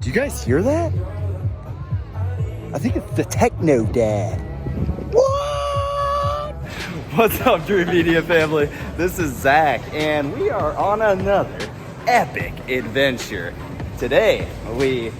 Do you guys hear that? I think it's the TECHNODAD. What? What's up, Dreamedia family? This is Zach, and we are on another epic adventure. Today, we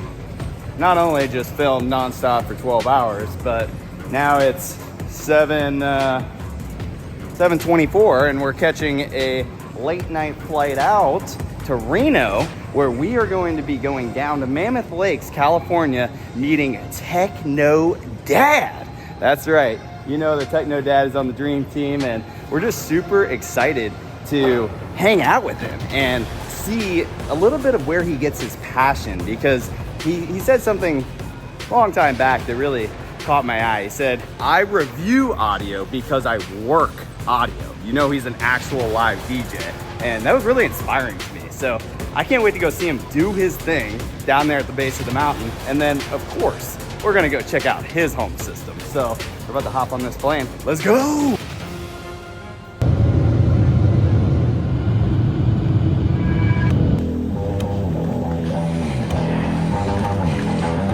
not only just filmed nonstop for 12 hours, but now it's 7:24, and we're catching a late night flight out to Reno, where we are going to be going down to Mammoth Lakes, California, meeting TECHNODAD. That's right. You know the TECHNODAD is on the dream team, and we're just super excited to hang out with him and see a little bit of where he gets his passion, because he said something a long time back that really caught my eye. He said, I review audio because I work audio. You know, he's an actual live DJ, and that was really inspiring to me. So I can't wait to go see him do his thing down there at the base of the mountain. And then, of course, we're gonna go check out his home system. So we're about to hop on this plane. Let's go!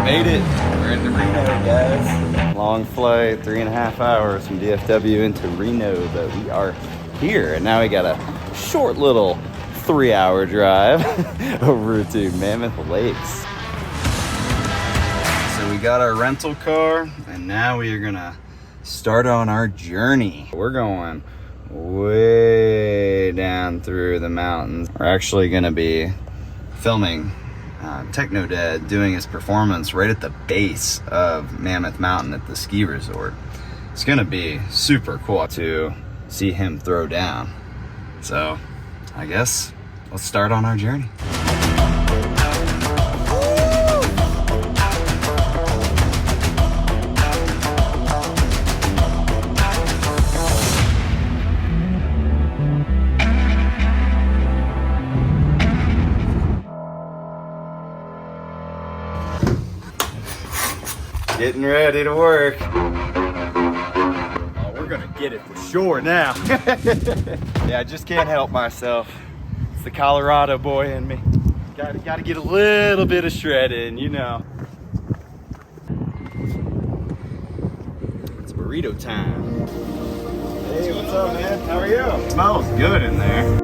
Made it. We're in Reno, guys. Long flight, 3.5 hours from DFW into Reno, but we are here. And now we got a short little 3-hour drive over to Mammoth Lakes. So we got our rental car, and now we are gonna start on our journey. We're going way down through the mountains. We're actually gonna be filming TECHNODAD doing his performance right at the base of Mammoth Mountain at the ski resort. It's gonna be super cool to see him throw down. So I guess let's start on our journey. Getting ready to work. Oh, we're gonna get it for sure now. Yeah, I just can't help myself. It's the Colorado boy in me. Gotta get a little bit of shredding, you know. It's burrito time. Hey, what's up, man? How are you? It smells good in there.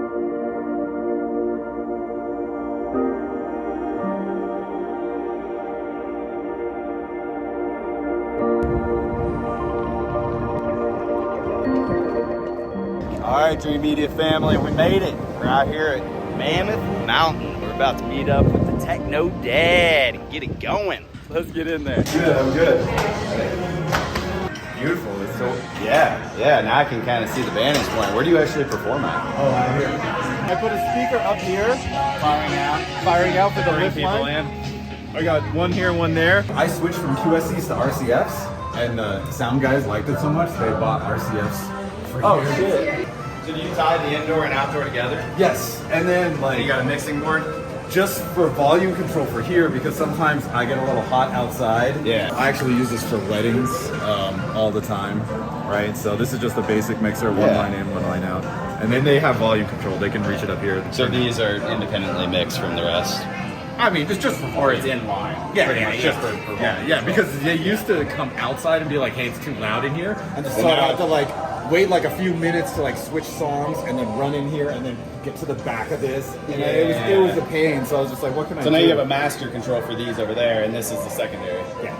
All right, Dreamedia family, we made it. We're out here at Mammoth Mountain. We're about to meet up with the TECHNODAD and get it going. Let's get in there. Good, I'm good. Beautiful. It's so, yeah. Now I can kind of see the vantage point. Where do you actually perform at? Oh, out here. I put a speaker up here, firing out for the lift people line. I got one here, one there. I switched from QSCs to RCFs, and the sound guys liked it so much they bought RCFs for years. Shit. So do you tie the indoor and outdoor together? Yes, and then like You got a mixing board? just for volume control for here, because sometimes I get a little hot outside. Yeah. I actually use this for weddings all the time, right? So this is just a basic mixer, one line in, one line out. And then they have volume control. They can reach it up here. So these are independently mixed from the rest? I mean, it's just for Or it's in line? just for because they used to come outside and be like, hey, it's too loud in here. And so I had to like wait like a few minutes to like switch songs and then run in here and then get to the back of this. And it was a pain. So I was just like, what can I do? So now you have a master control for these over there, and this is the secondary. Yeah,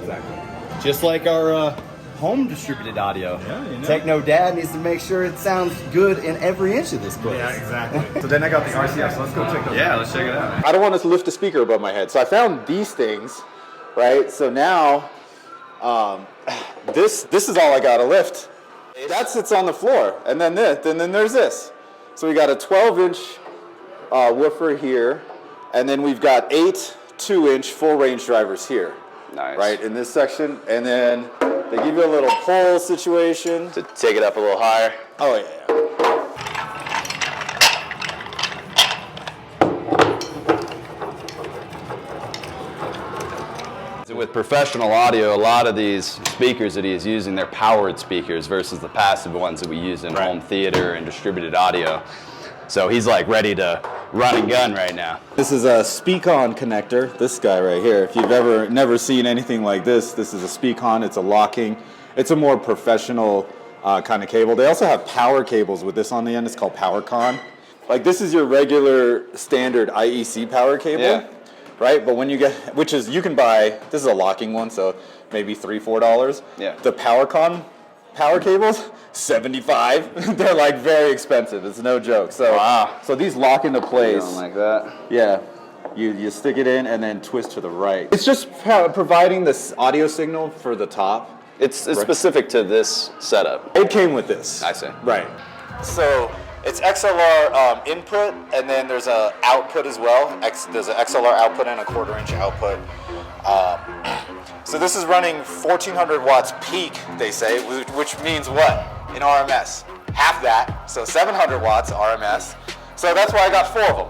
exactly. Just like our home distributed audio. Yeah, you know. TECHNODAD needs to make sure it sounds good in every inch of this place. Yeah, exactly. So then I got the RCF. So let's go check those out. Yeah, let's check it out. I don't want to lift the speaker above my head. So I found these things, right? So now, this is all I got to lift. That sits on the floor. And then this, and then there's this. So we got a 12-inch woofer here, and then we've got 8 2-inch full range drivers here. Nice. Right, in this section. And then they give you a little pull situation. To take it up a little higher. Oh, yeah. With professional audio, a lot of these speakers that he is using, they're powered speakers versus the passive ones that we use in home theater and distributed audio. So he's like ready to run and gun right now. This is a Speak-On connector, this guy right here. If you've never seen anything like this is a Speak-On. It's a locking. It's a more professional kind of cable. They also have power cables with this on the end. It's called PowerCon. Like this is your regular standard IEC power cable, right? But when you get, you can buy, this is a locking one, so maybe $3-4. Yeah. The PowerCon power cables, $75. They're like very expensive. It's no joke. So, wow. So these lock into place. Like that. Yeah. You stick it in and then twist to the right. It's just providing this audio signal for the top. It's specific to this setup. It came with this. I see. Right. So it's XLR input, and then there's a output as well. There's an XLR output and a 1/4 inch output. So this is running 1400 watts peak, they say, which means what in RMS? Half that, so 700 watts RMS. So that's why I got 4 of them.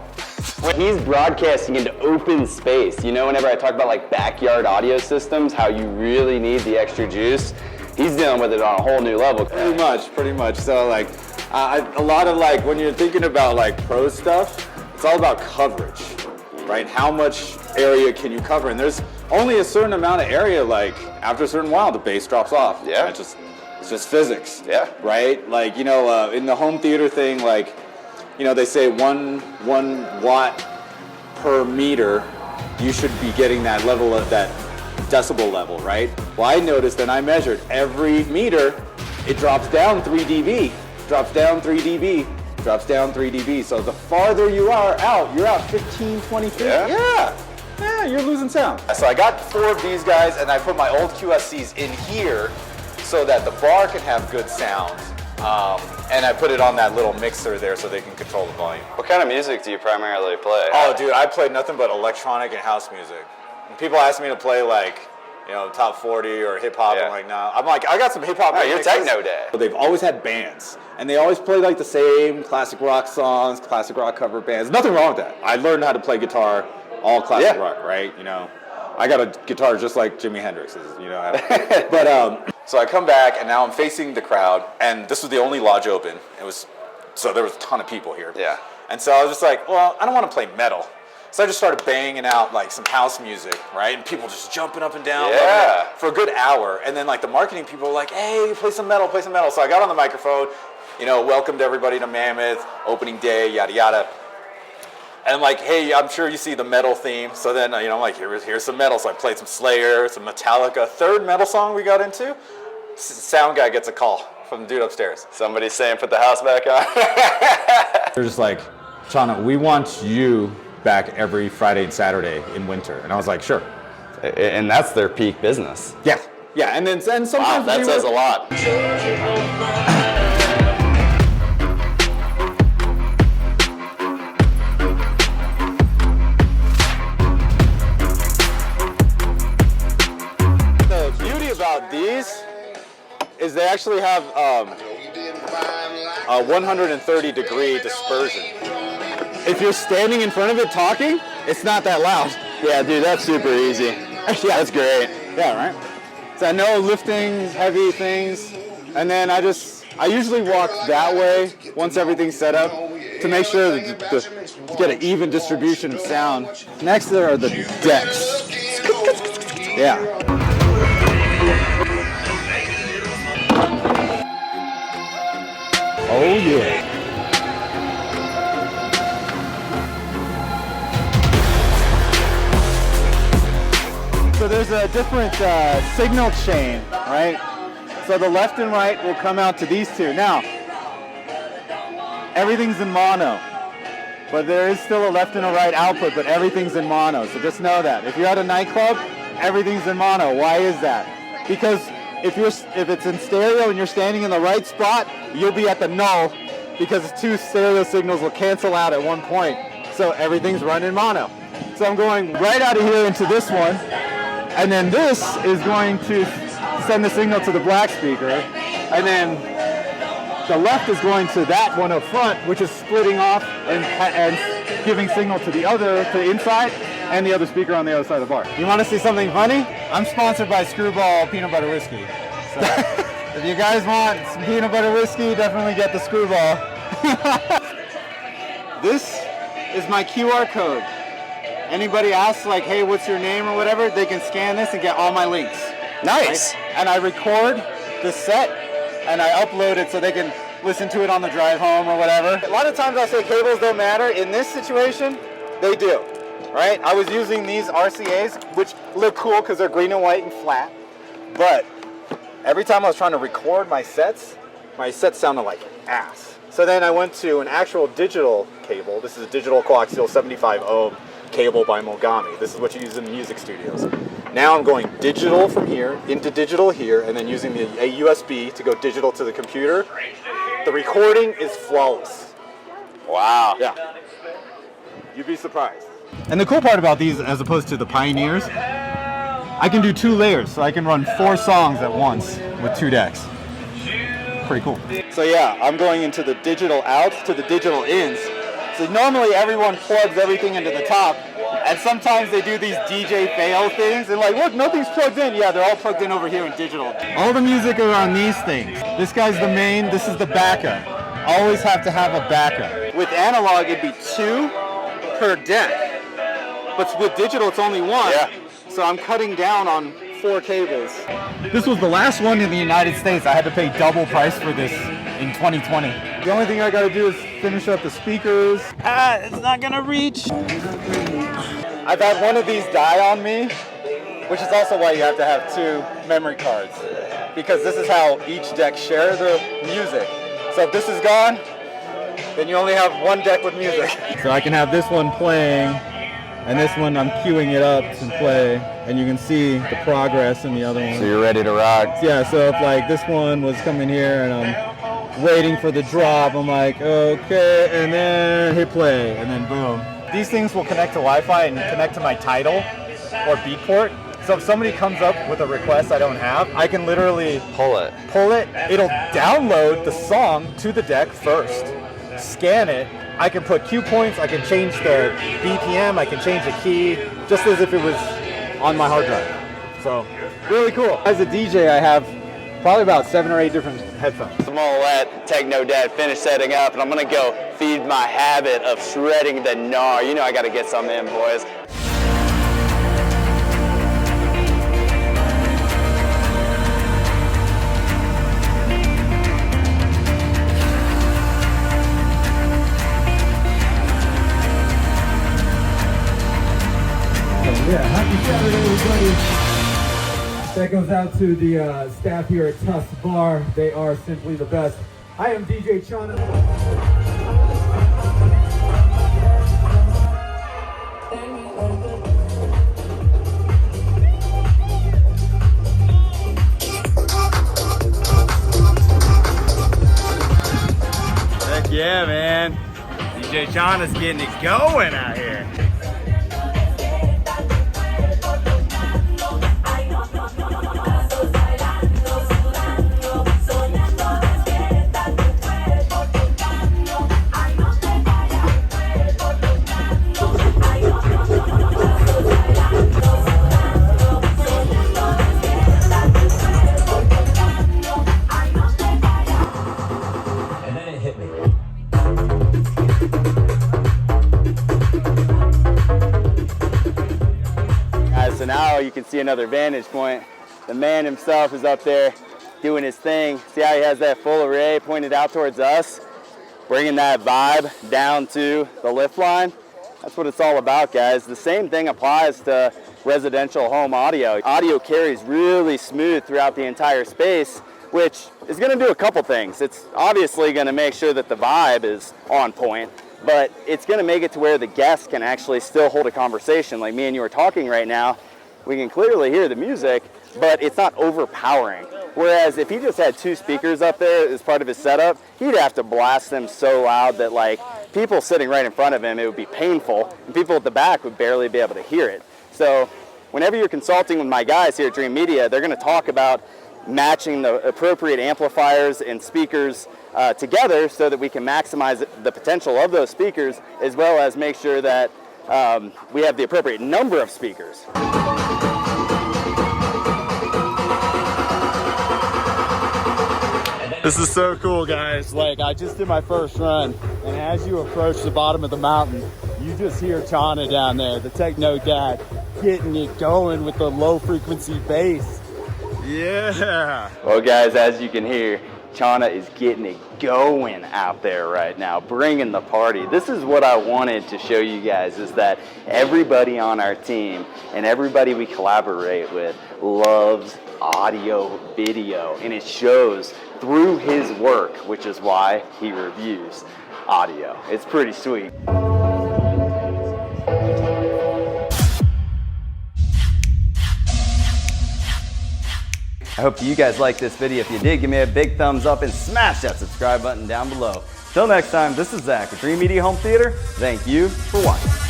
He's broadcasting into open space. You know, whenever I talk about like backyard audio systems, how you really need the extra juice, he's dealing with it on a whole new level. Pretty much. So like, a lot of like, when you're thinking about like pro stuff, it's all about coverage, right? How much area can you cover? And there's only a certain amount of area, like after a certain while, the bass drops off. Yeah. It's just physics. Yeah. Right? Like, you know, in the home theater thing, like, you know, they say one watt per meter, you should be getting that level of that decibel level, right? Well, I noticed and I measured every meter, it drops down 3 dB, drops down 3 dB, drops down 3 dB. So the farther you are out, you're out 15, 20 feet. Yeah, you're losing sound. So I got 4 of these guys and I put my old QSCs in here so that the bar can have good sound. And I put it on that little mixer there so they can control the volume. What kind of music do you primarily play? Oh, dude, I play nothing but electronic and house music. And people ask me to play like, you know, top 40 or hip hop. Yeah. I'm like, no. I'm like, I got some hip hop. Oh, you're TECHNODAD. They've always had bands, and they always play like the same classic rock songs, classic rock cover bands. Nothing wrong with that. I learned how to play guitar, all classic rock, right? You know, I got a guitar just like Jimi Hendrix's, you know. But so I come back, and now I'm facing the crowd, and this was the only lodge open. So there was a ton of people here. Yeah. And so I was just like, well, I don't want to play metal. So I just started banging out like some house music, right? And people just jumping up and down for a good hour. And then like the marketing people were like, hey, play some metal, play some metal. So I got on the microphone, you know, welcomed everybody to Mammoth, opening day, yada, yada. And I'm like, hey, I'm sure you see the metal theme. So then, you know, I'm like, here's some metal. So I played some Slayer, some Metallica. Third metal song we got into, sound guy gets a call from the dude upstairs. Somebody's saying put the house back on. They're just like, Chana, we want you back every Friday and Saturday in winter. And I was like, sure. And that's their peak business. Yeah. Yeah, and sometimes wow, that says a lot. The beauty about these is they actually have a 130 degree dispersion. If you're standing in front of it talking, it's not that loud. Yeah, dude, that's super easy. Yeah, that's great. Yeah, right? So I know lifting heavy things, and then I usually walk that way once everything's set up to make sure to get an even distribution of sound. Next there are the decks. Yeah. Oh yeah. So there's a different signal chain, right? So the left and right will come out to these two. Now, everything's in mono, but there is still a left and a right output, but everything's in mono. So just know that. If you're at a nightclub, everything's in mono. Why is that? Because if it's in stereo and you're standing in the right spot, you'll be at the null because 2 stereo signals will cancel out at one point. So everything's running mono. So I'm going right out of here into this one. And then this is going to send the signal to the black speaker. And then the left is going to that one up front, which is splitting off and giving signal to the inside, and the other speaker on the other side of the bar. You want to see something funny? I'm sponsored by Screwball Peanut Butter Whiskey. So if you guys want some peanut butter whiskey, definitely get the Screwball. This is my QR code. Anybody asks like, hey, what's your name or whatever, they can scan this and get all my links. Nice. Right? And I record the set and I upload it so they can listen to it on the drive home or whatever. A lot of times I say cables don't matter. In this situation, they do, right? I was using these RCAs, which look cool because they're green and white and flat. But every time I was trying to record my sets sounded like ass. So then I went to an actual digital cable. This is a digital coaxial 75 ohm cable by Mogami. This is what you use in music studios. Now I'm going digital from here into digital here, and then using a USB to go digital to the computer. The recording is flawless. Wow. Yeah. You'd be surprised. And the cool part about these, as opposed to the Pioneers, I can do 2 layers, so I can run 4 songs at once with 2 decks. Pretty cool. So yeah, I'm going into the digital outs to the digital ins. So normally everyone plugs everything into the top, and sometimes they do these DJ fail things, and like, look, nothing's plugged in. Yeah, they're all plugged in over here in digital. All the music are on these things. This guy's the main, this is the backup. Always have to have a backup. With analog, it'd be 2 per deck, but with digital, it's only 1. Yeah. So I'm cutting down on 4 cables. This was the last one in the United States. I had to pay double price for this in 2020. The only thing I gotta do is finish up the speakers. It's not gonna reach. I've had one of these die on me, which is also why you have to have 2 memory cards, because this is how each deck share the music. So if this is gone, then you only have 1 deck with music. So I can have this one playing, and this one I'm queuing it up to play, and you can see the progress in the other one. So you're ready to rock. Yeah, so if like this one was coming here and I'm waiting for the drop, I'm like, okay, and then hit play, and then boom. These things will connect to Wi-Fi and connect to my Tidal or Beatport. So if somebody comes up with a request I don't have, I can literally Pull it. It'll download the song to the deck first, scan it. I can put cue points, I can change the BPM, I can change the key, just as if it was on my hard drive. So, really cool. As a DJ, I have probably about 7 or 8 different headphones. I'm gonna let TECHNODAD finish setting up, and I'm gonna go feed my habit of shredding the gnar. You know I gotta get some in, boys. Yeah, happy Saturday, everybody. That goes out to the staff here at Tusk Bar. They are simply the best. I am DJ Chana. Heck yeah, man. DJ Chana's getting it going out here. So now you can see another vantage point. The man himself is up there doing his thing. See how he has that full array pointed out towards us? Bringing that vibe down to the lift line. That's what it's all about, guys. The same thing applies to residential home audio. Audio carries really smooth throughout the entire space, which is gonna do a couple things. It's obviously gonna make sure that the vibe is on point, but it's gonna make it to where the guests can actually still hold a conversation. Like me and you are talking right now, we can clearly hear the music, but it's not overpowering. Whereas if he just had 2 speakers up there as part of his setup, he'd have to blast them so loud that like people sitting right in front of him, it would be painful, and people at the back would barely be able to hear it. So whenever you're consulting with my guys here at Dreamedia, they're gonna talk about matching the appropriate amplifiers and speakers together so that we can maximize the potential of those speakers, as well as make sure that we have the appropriate number of speakers. This is so cool, guys. Like, I just did my first run, and as you approach the bottom of the mountain, You just hear Chana down there, the TECHNODAD, getting it going with the low frequency bass. Yeah. Well, guys, as you can hear, Chana is getting it going out there right now, bringing the party. This is what I wanted to show you guys, is that everybody on our team and everybody we collaborate with loves audio video, and it shows through his work, which is why he reviews audio. It's pretty sweet. I hope you guys liked this video. If you did, give me a big thumbs up and smash that subscribe button down below. Till next time, this is Zach with Dreamedia Home Theater. Thank you for watching.